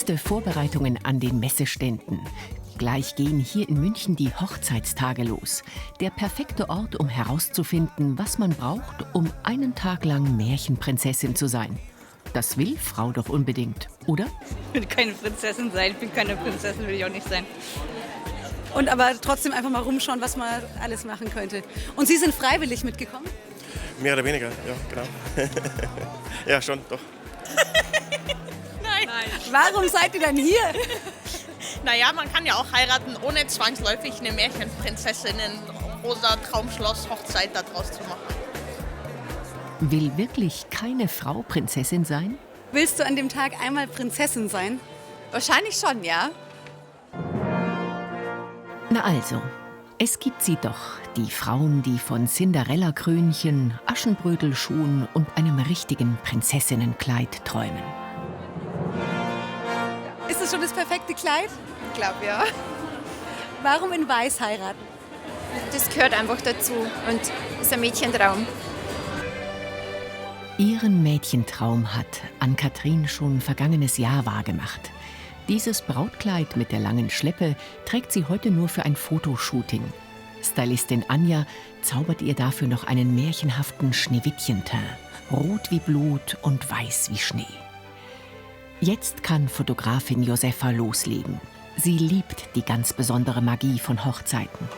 Letzte Vorbereitungen an den Messeständen. Gleich gehen hier in München die Hochzeitstage los. Der perfekte Ort, um herauszufinden, was man braucht, um einen Tag lang Märchenprinzessin zu sein. Das will Frau doch unbedingt, oder? Ich will keine Prinzessin sein. Ich bin keine Prinzessin, will ich auch nicht sein. Und aber trotzdem einfach mal rumschauen, was man alles machen könnte. Und Sie sind freiwillig mitgekommen? Mehr oder weniger, ja, genau. Ja, schon, doch. Nein. Warum seid ihr denn hier? Naja, man kann ja auch heiraten, ohne zwangsläufig eine Märchenprinzessin in rosa Traumschloss Hochzeit daraus zu machen. Will wirklich keine Frau Prinzessin sein? Willst du an dem Tag einmal Prinzessin sein? Wahrscheinlich schon, ja. Na also, es gibt sie doch, die Frauen, die von Cinderella-Krönchen, Aschenbrödelschuhen und einem richtigen Prinzessinnenkleid träumen. Ist es schon das perfekte Kleid? Ich glaube, ja. Warum in Weiß heiraten? Das gehört einfach dazu und ist ein Mädchentraum. Ihren Mädchentraum hat Ann-Kathrin schon vergangenes Jahr wahrgemacht. Dieses Brautkleid mit der langen Schleppe trägt sie heute nur für ein Fotoshooting. Stylistin Anja zaubert ihr dafür noch einen märchenhaften Schneewittchenteint, rot wie Blut und weiß wie Schnee. Jetzt kann Fotografin Josefa loslegen. Sie liebt die ganz besondere Magie von Hochzeiten.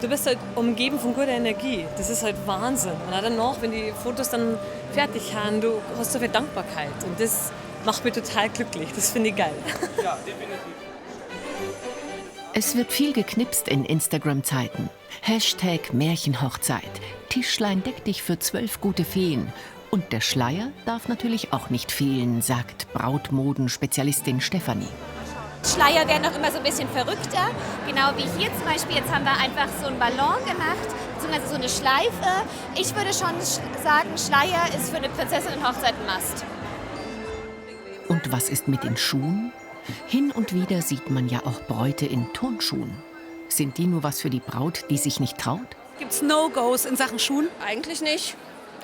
Du bist halt umgeben von guter Energie. Das ist halt Wahnsinn. Und auch danach, wenn die Fotos dann fertig haben, du hast so viel Dankbarkeit. Und das macht mich total glücklich. Das finde ich geil. Ja, definitiv. Es wird viel geknipst in Instagram-Zeiten. #Märchenhochzeit. Tischlein deck dich für 12 gute Feen. Und der Schleier darf natürlich auch nicht fehlen, sagt Brautmodenspezialistin Stefanie. Schleier werden auch immer so ein bisschen verrückter. Genau wie hier zum Beispiel. Jetzt haben wir einfach so einen Ballon gemacht, beziehungsweise so eine Schleife. Ich würde schon sagen, Schleier ist für eine Prinzessinnenhochzeit ein Must. Und was ist mit den Schuhen? Hin und wieder sieht man ja auch Bräute in Turnschuhen. Sind die nur was für die Braut, die sich nicht traut? Gibt's No-Gos in Sachen Schuhen? Eigentlich nicht.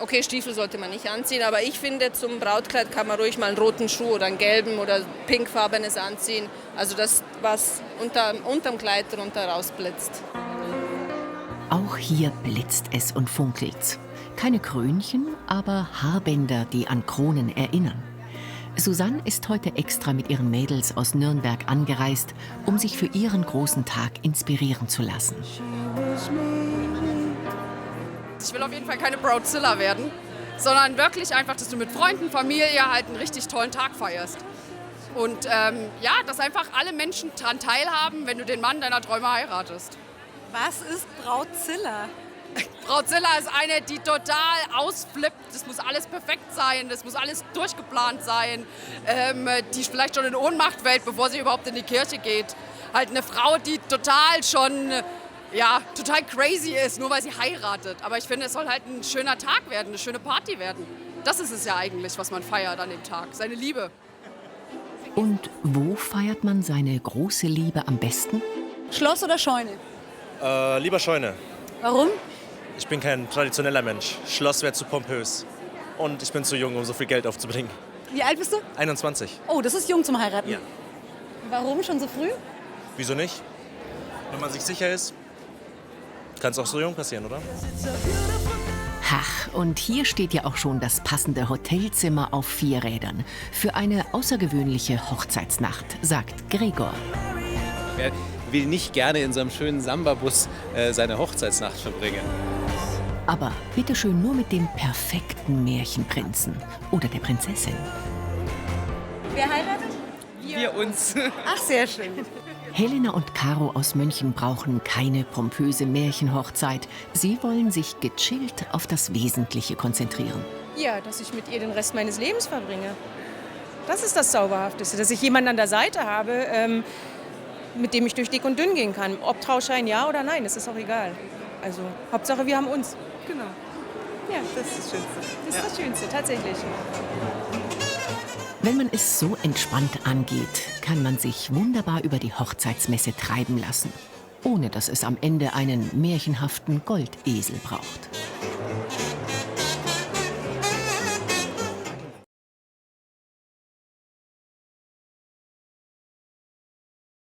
Okay, Stiefel sollte man nicht anziehen, aber ich finde, zum Brautkleid kann man ruhig mal einen roten Schuh oder einen gelben oder pinkfarbenes anziehen. Also das, was unterm Kleid drunter rausblitzt. Auch hier blitzt es und funkelt's. Keine Krönchen, aber Haarbänder, die an Kronen erinnern. Susanne ist heute extra mit ihren Mädels aus Nürnberg angereist, um sich für ihren großen Tag inspirieren zu lassen. Ich will auf jeden Fall keine Brautzilla werden, sondern wirklich einfach, dass du mit Freunden, Familie halt einen richtig tollen Tag feierst. Und ja, dass einfach alle Menschen daran teilhaben, wenn du den Mann deiner Träume heiratest. Was ist Brautzilla? Brautzilla ist eine, die total ausflippt. Das muss alles perfekt sein, das muss alles durchgeplant sein. Die vielleicht schon in Ohnmacht fällt, bevor sie überhaupt in die Kirche geht. Halt eine Frau, die total schon... ja, total crazy ist, nur weil sie heiratet. Aber ich finde, es soll halt ein schöner Tag werden, eine schöne Party werden. Das ist es ja eigentlich, was man feiert an dem Tag, seine Liebe. Und wo feiert man seine große Liebe am besten? Schloss oder Scheune? Lieber Scheune. Warum? Ich bin kein traditioneller Mensch. Schloss wäre zu pompös. Und ich bin zu jung, um so viel Geld aufzubringen. Wie alt bist du? 21. Oh, das ist jung zum Heiraten. Ja. Warum schon so früh? Wieso nicht? Wenn man sich sicher ist, kann es auch so jung passieren, oder? Ach, und hier steht ja auch schon das passende Hotelzimmer auf 4 Rädern. Für eine außergewöhnliche Hochzeitsnacht, sagt Gregor. Wer will nicht gerne in so einem schönen Samba-Bus seine Hochzeitsnacht verbringen? Aber bitteschön nur mit dem perfekten Märchenprinzen oder der Prinzessin. Wer heiratet? Wir uns. Ach, sehr schön. Helena und Caro aus München brauchen keine pompöse Märchenhochzeit. Sie wollen sich gechillt auf das Wesentliche konzentrieren. Ja, dass ich mit ihr den Rest meines Lebens verbringe. Das ist das Zauberhafteste, dass ich jemanden an der Seite habe, mit dem ich durch dick und dünn gehen kann. Ob Trauschein ja oder nein, das ist auch egal. Also Hauptsache, wir haben uns. Genau. Ja, das ist das Schönste. Das ist das Schönste, tatsächlich. Wenn man es so entspannt angeht, kann man sich wunderbar über die Hochzeitsmesse treiben lassen, ohne dass es am Ende einen märchenhaften Goldesel braucht.